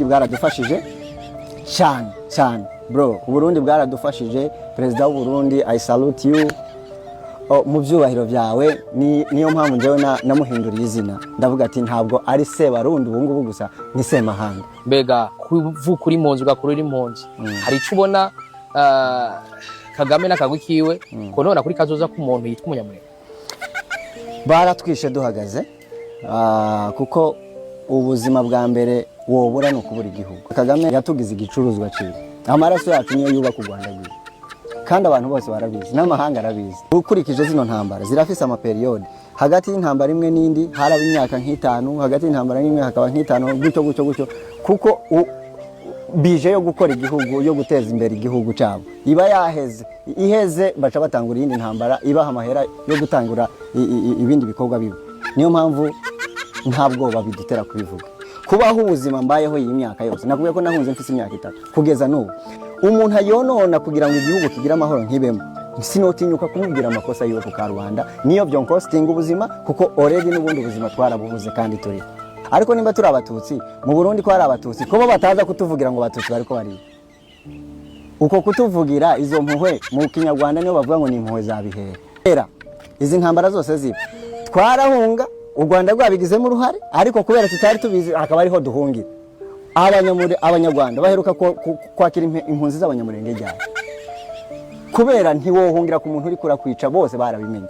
bwaradufashije cyane bro, Burundi bwaradufashije. Perezida w'u Burundi, I salute you. Mu byubahiro byawe niyo mpamvu njyewe namuhinduriye izina, ndavuga ati ntabwo ari Sebarundi ubu ngubu gusa, ni Semahanga. Mbega kuvuka uri impunzi ugakura uri impunzi, hari icyo ubona Kagame n'akagwi kiwe ko none kuri kazoza k'umuntu yitwa Umunyamulenge? Baratwishe duhagaze, kuko ubuzima bwa mbere wobura no kubura igihugu. Kagame yatugize igicuruzwa cyiwe, amaraso yacu niyo yubaka u Rwanda rwiwe, kandi abantu bose barabizi, n'amahanga arabizi. Ukurikije zino ntambara zirafise amaperiode, hagati y'intambara imwe n'indi haraba imyaka nk'itanu, hagati y'intambara n'imwe hakaba nk'itanu, gutyo, kuko bije yo gukora igihugu, yo guteza imbere igihugu cyabo iba yaheze, iheze baca batangura iyindi ntambara ibaha amahera yo gutangura ibindi bikorwa bibi. Niyo mpamvu ntabwo babidutera kubivuga. Kubaho ubuzima mbayeho iyi myaka yose, nakubwiye ko nahunze mfise imyaka 3 kugeza n'ubu, umuntu ayonona kugira ngo igihugu kigire amahoro nkibemo, sinotinyuka kumubwira amakosa yiwe ku Karubanda, niyo byo nkostinga ubuzima, kuko already n'ubundi ubuzima twarabubuze kandi turi. Ariko nimba turi abatutsi mu Burundi, ko ari abatutsi, ko bo bataza kutuvugira ngo abatutsi bariko bari uko kutuvugira izo mpuhwe mu Kinyarwanda niyo bavuga ngo ni impuhwe za bihera. Izi ntambara zose ziba twarahunga, u Rwanda rwabigizemo uruhare, ariko kubera tutari tubizi akaba ariho duhungira. Abanyarwanda baheruka kwakira impunzi z'Abanyamulenge ryari? Kubera ntiwohungira ku muntu uri kurakwica, bose barabimenye.